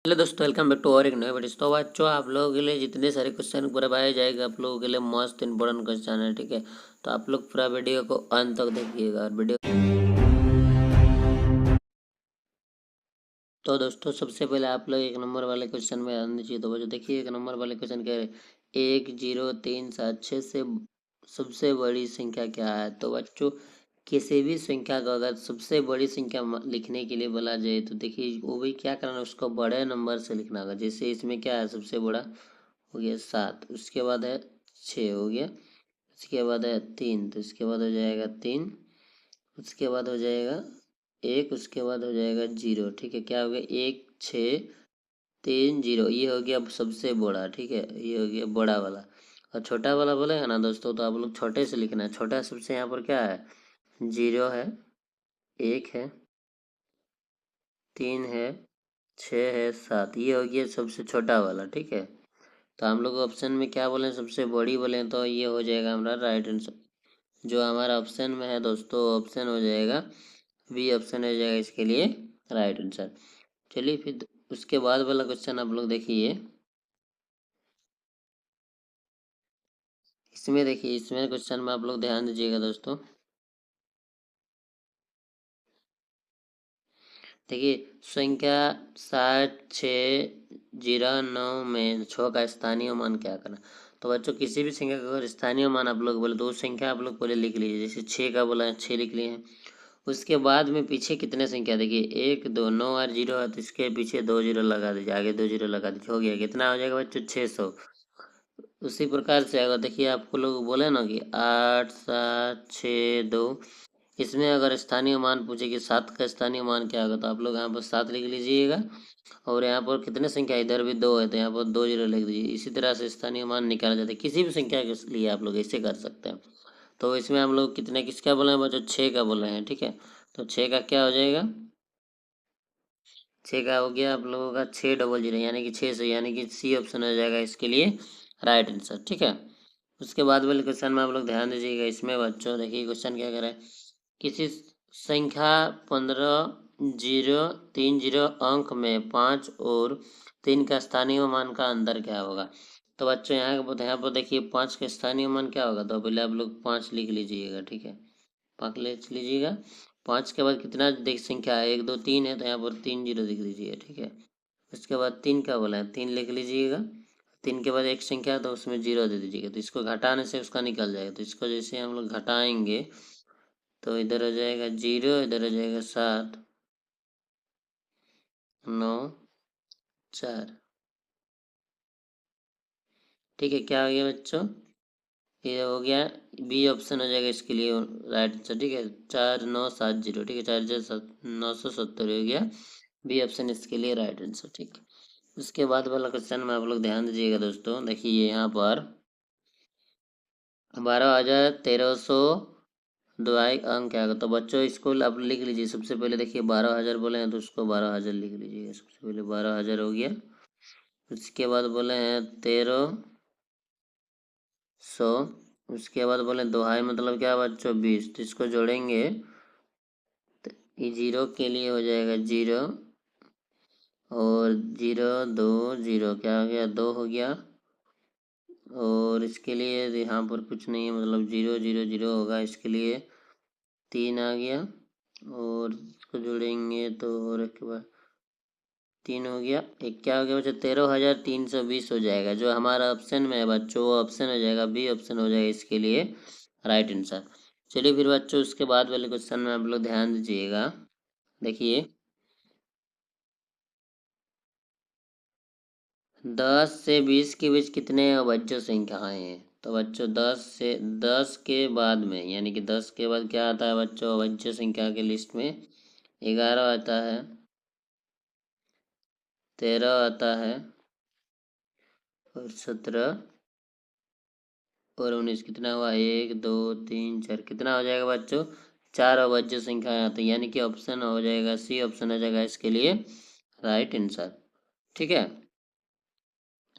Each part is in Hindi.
हेलो दोस्तों, वेलकम बैक टू और एक नए वीडियो। तो बच्चों, आप लोगों के लिए जितने सारे क्वेश्चन करवाए जाएंगे आप लोगों के लिए मस्त इंपॉर्टेंट क्वेश्चन है, ठीक है। तो आप लोग पूरा वीडियो को अंत तक देखिएगा और वीडियो। तो दोस्तों, सबसे पहले आप लोग एक नंबर वाले क्वेश्चन में ध्यान दीजिए। तो बच्चों देखिए, एक नंबर वाले क्वेश्चन कह रहे 10376 से सबसे बड़ी संख्या क्या है। तो बच्चों, किसी भी संख्या को अगर सबसे बड़ी संख्या लिखने के लिए बोला जाए तो देखिए वो भी क्या करना है, उसको बड़े नंबर से लिखना होगा। जैसे इसमें क्या है, सबसे बड़ा हो गया 7, उसके बाद है 6 हो गया, उसके बाद है 3, तो इसके बाद हो जाएगा 3, उसके बाद हो जाएगा 1, उसके बाद हो जाएगा 0। ठीक है, क्या हो गया 1 6 3 0, ये हो गया सबसे बड़ा। ठीक है, ये हो गया बड़ा वाला। और छोटा वाला बोलेगा ना दोस्तों, तो आप लोग छोटे से लिखना है। छोटा सबसे यहाँ पर क्या है, 0 है, 1 है, 3 है, 6 है, 7, ये हो गया सबसे छोटा वाला। ठीक है, तो हम लोग ऑप्शन में क्या बोले, सबसे बड़ी बोले, तो ये हो जाएगा हमारा राइट आंसर। जो हमारा ऑप्शन में है दोस्तों, ऑप्शन हो जाएगा बी, ऑप्शन हो जाएगा इसके लिए राइट आंसर। चलिए फिर उसके बाद वाला क्वेश्चन आप लोग देखिए। इसमें देखिए, इसमें क्वेश्चन में आप लोग ध्यान दीजिएगा दोस्तों। देखिए, संख्या 7609 में 6 का स्थानीय मान क्या करना। तो बच्चों, किसी भी संख्या का अगर स्थानीय मान आप लोग बोले तो वो संख्या आप लोग पहले लिख लीजिए। जैसे 6 का बोला है, 6 लिख लिए हैं। उसके बाद में पीछे कितने संख्या, देखिए 1 2 9 और 0 है, तो इसके पीछे 2 0 लगा दीजिए, आगे 2 0 लगा दीजिए, हो गया। कितना हो जाएगा बच्चों, 600। उसी प्रकार से अगर देखिए आपको लोग बोले ना कि 8 7 6 2, इसमें अगर स्थानीय मान पूछे कि 7 का स्थानीय मान क्या होगा, तो आप लोग यहाँ पर 7 लिख लीजिएगा। और यहाँ पर कितने संख्या, इधर भी 2 है तो यहाँ पर 2 0 लिख दीजिए। इसी तरह से स्थानीय मान निकाला जाता है। किसी भी संख्या के लिए आप लोग ऐसे कर सकते हैं। तो इसमें हम लोग कितने किसका बोले हैं बच्चों, 6 का बोले हैं। ठीक है, तो 6 का क्या हो जाएगा, 6 का हो गया आप लोगों का 600, यानी कि 600, यानी कि सी ऑप्शन हो जाएगा इसके लिए राइट आंसर। ठीक है, उसके बाद वाले क्वेश्चन में आप लोग ध्यान दीजिएगा। इसमें बच्चों देखिए क्वेश्चन क्या कर रहा है, किसी संख्या 15 0 3 0 अंक में 5 और 3 का स्थानीय मान का अंतर क्या होगा। तो बच्चों यहाँ पर देखिए 5 का स्थानीय मान क्या होगा, तो पहले आप लोग 5 लिख लीजिएगा। ठीक है, 5 लिख लीजिएगा। 5 के बाद कितना देख संख्या है, 1 2 3 है, तो यहाँ पर 3 0 लिख लीजिएगा। ठीक है, उसके बाद 3 का बोला है, 3 लिख लीजिएगा। 3 के बाद एक संख्या है तो उसमें 0 दे दीजिएगा, तो इसको घटाने से उसका निकल जाएगा। तो इसको जैसे हम लोग घटाएंगे तो इधर हो जाएगा 0, इधर हो जाएगा 7 9 4। ठीक है, क्या हो गया बच्चों, ये हो गया बी ऑप्शन हो जाएगा इसके लिए राइट आंसर। ठीक है, 4970। ठीक है, 4970 हो गया, बी ऑप्शन इसके लिए राइट आंसर। ठीक है, उसके बाद वाला क्वेश्चन में आप लोग ध्यान दीजिएगा दोस्तों। देखिए यहाँ पर 12,1300 द्वाई अंक क्या होगा। तो बच्चों इसको आप लिख लीजिए। सबसे पहले देखिए 12,000 बोले हैं तो उसको 12,000 लिख लीजिएगा। सबसे पहले 12,000 हो गया। उसके बाद बोले हैं 1300, उसके बाद बोले दोहाई मतलब क्या बच्चों, 20, तो इसको जोड़ेंगे तो ये 0 के लिए हो जाएगा 0, और 0 2 0 क्या हो गया, 2 हो गया। और इसके लिए यहाँ पर कुछ नहीं है, मतलब 0 0 0 होगा, इसके लिए 3 आ गया। और इसको जोड़ेंगे तो और एक बार 3 हो गया। एक क्या हो गया बच्चों, 13,320 हो जाएगा। जो हमारा ऑप्शन में है बच्चों वो ऑप्शन हो जाएगा बी ऑप्शन हो जाएगा इसके लिए राइट आंसर। चलिए फिर बच्चों उसके बाद वाले क्वेश्चन में आप लोग ध्यान दीजिएगा। देखिए 10 से 20 के बीच कितने अवज्य संख्याएं हैं। तो बच्चों 10 के बाद में, यानी कि 10 के बाद क्या आता है बच्चों, अवज्य संख्या के लिस्ट में 11 आता है, 13 आता है, और 17 और 19। कितना हुआ, 1 2 3 4, कितना हो जाएगा बच्चों, 4 अवज्य संख्याएं आती है, यानी कि ऑप्शन हो जाएगा सी ऑप्शन हो जाएगा इसके लिए राइट आंसर। ठीक है,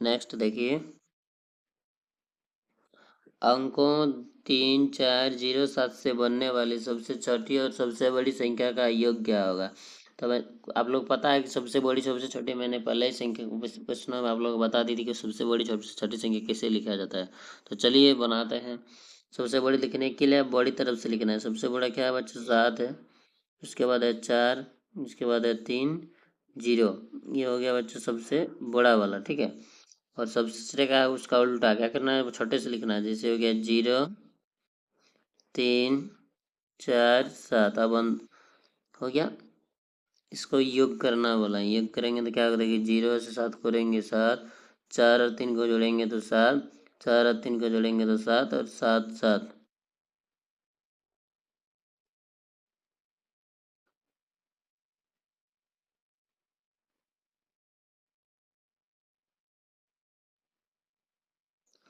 नेक्स्ट देखिए अंकों 3 4 0 7 से बनने वाली सबसे छोटी और सबसे बड़ी संख्या का योग क्या होगा। तो आप लोग पता है कि सबसे बड़ी सबसे छोटी, मैंने पहले ही संख्या प्रश्न में आप लोग बता दी थी कि सबसे बड़ी सबसे छोटी संख्या कैसे लिखा जाता है। तो चलिए बनाते हैं। सबसे बड़ी लिखने के लिए बड़ी तरफ से लिखना है। सबसे बड़ा क्या है बच्चों? 7 है। उसके बाद है 4, उसके बाद है 3, 0। ये हो गया बच्चों सबसे बड़ा वाला, ठीक है। और सबसे का है उसका उल्टा क्या करना है? छोटे से लिखना है। जैसे हो गया 0, 3, 4, 7। अब हो गया। इसको योग करना बोला है। योग करेंगे तो क्या करेंगे? 0 से 7 करेंगे 7, 4 और 3 को जोड़ेंगे तो 7, 4 और 3 को जोड़ेंगे तो 7, और 7 7।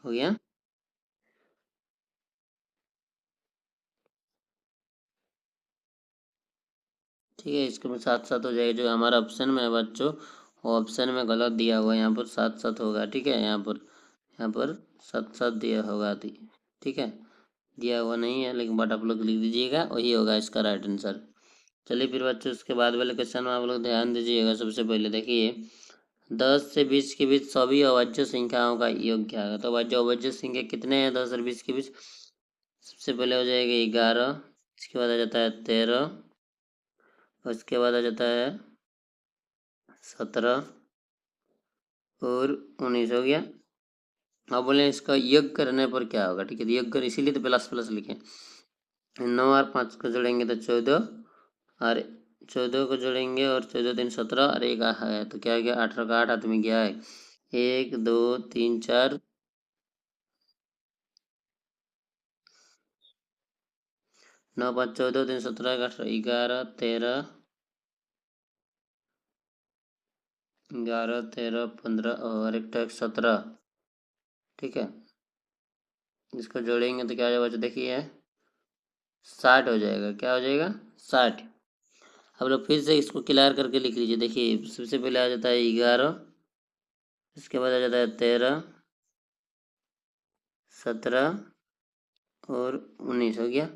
हो गया। ठीक है, इसके बाद 7 7 हो जाएगा। जो हमारा ऑप्शन में है बच्चों, वो ऑप्शन में गलत दिया हुआ है। यहाँ पर 7 7 होगा, ठीक है। यहाँ पर 7 7 दिया होगा, ठीक है। दिया हुआ नहीं है, लेकिन बट आप लोग लिख दीजिएगा, वही होगा इसका राइट आंसर। चलिए फिर बच्चों उसके बाद वाले क्वेश्चन में आप लोग ध्यान दीजिएगा। सबसे पहले देखिए, 10 से 20 के बीच सभी अवाज्य संख्याओं का योग क्या है? तो अवाज्य संख्या कितने हैं 10 और 20 के बीच? सबसे पहले हो जाएगा 11, इसके बाद आ जाता है 13, उसके बाद आ जाता है 17 और 19। हो गया। अब बोले इसका योग करने पर क्या होगा? ठीक है, योग कर इसीलिए तो प्लस प्लस लिखे। 9 और 5 को जोड़ेंगे तो 14, और 14 को जोड़ेंगे और 14 3 17, और एक है तो क्या गया? 18 का 8 हाथ में गया है। 1 2 3 4, 9 5 14 3 17 18 11 13, 11 13 15 और एक 17, ठीक है। इसको जोड़ेंगे तो क्या हो जाएगा? देखिए 60 हो जाएगा। क्या हो जाएगा? 60। अब लोग फिर से इसको क्लियर करके लिख लीजिए। देखिए सबसे पहले आ जाता है 11, इसके बाद आ जाता है 13, 17 और 19। हो गया।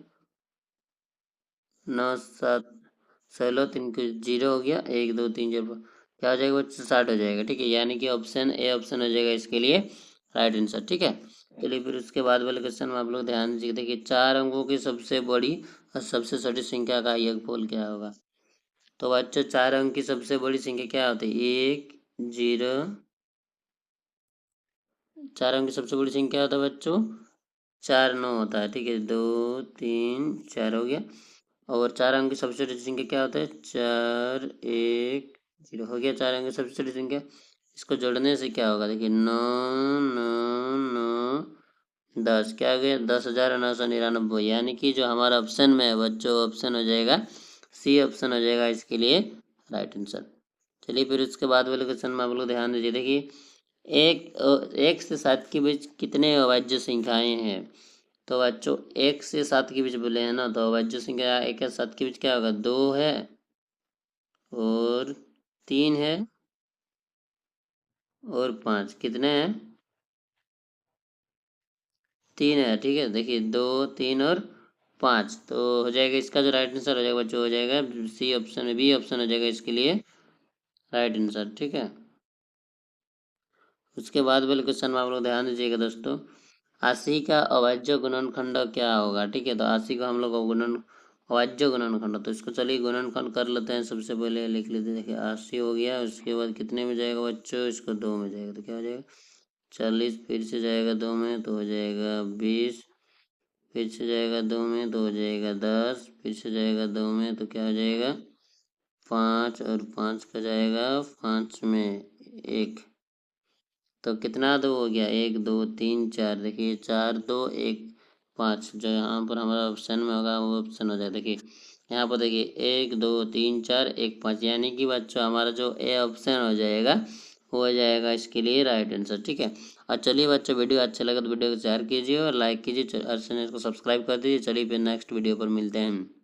9 7 16 3 को 0 हो गया। 1 2 3 0, क्या हो जाएगा बच्चे? 60 हो जाएगा, ठीक है। यानी कि ऑप्शन ए ऑप्शन हो जाएगा इसके लिए राइट आंसर, ठीक है। चलिए फिर उसके बाद वाले क्वेश्चन में आप लोग ध्यान दीजिए। देखिए 4 अंकों की सबसे बड़ी और सबसे छोटी संख्या का योगफल क्या होगा? तो बच्चों 4 अंक की सबसे बड़ी संख्या क्या होती है? 1 0। 4 अंक की सबसे बड़ी संख्या क्या होता है बच्चों? 4 9 होता है, ठीक है। 2 3 4 हो गया। और 4 अंक की सबसे छोटी संख्या क्या होता है? 4 1 0 हो गया। 4 अंक की सबसे छोटी संख्या। इसको जोड़ने से क्या होगा? देखिए 9 9 9 10, क्या हो गया? 10,999। यानी कि जो हमारा ऑप्शन में है बच्चों, ऑप्शन हो जाएगा सी ऑप्शन हो जाएगा इसके लिए राइट आंसर। चलिए फिर उसके बाद वाले क्वेश्चन में आप लोग ध्यान दीजिए। देखिए एक से 7 के बीच कितने अवाज्य संख्याएं हैं? तो बच्चों 1 से 7 के बीच बोले हैं ना, तो अवाज्य संख्या 1 से 7 के बीच क्या होगा? 2 है और 3 है और 5। कितने हैं? 3 है, ठीक है। देखिए 2 3 और 5, तो हो जाएगा इसका जो राइट आंसर हो जाएगा बच्चों, हो जाएगा सी ऑप्शन, बी ऑप्शन हो जाएगा इसके लिए राइट आंसर, ठीक है। उसके बाद वाले क्वेश्चन में आप लोग ध्यान दीजिएगा दोस्तों। 80 का अभाज्य गुणनखंड क्या होगा? ठीक है, तो 80 का हम लोग अभाज्य गुणनखंड, तो इसको चलिए गुणनखंड कर लेते हैं। सबसे पहले लिख लेते हैं। देखिए 80 हो गया। उसके बाद कितने में जाएगा बच्चों? इसको 2 में जाएगा तो क्या हो जाएगा? 40, फिर से जाएगा 2 में तो हो जाएगा 20, फिर से जाएगा 2 में तो हो जाएगा 10, फिर से जाएगा 2 में तो क्या हो जाएगा? 5, और 5 का जाएगा 5 में 1, तो कितना दो हो गया? 1 2 3 4। देखिए 4 2 1 5, जो यहाँ पर हमारा ऑप्शन में होगा वो ऑप्शन हो जाए। देखिए यहाँ पर देखिए 1 2 3 4 1 5, यानी कि बच्चों हमारा जो ए ऑप्शन हो जाएगा वो हो जाएगा इसके लिए राइट आंसर, ठीक है। और चलिए बच्चों, वीडियो अच्छा लगा तो वीडियो को शेयर कीजिए और लाइक कीजिए और चैनल को सब्सक्राइब कर दीजिए। चलिए फिर नेक्स्ट वीडियो पर मिलते हैं।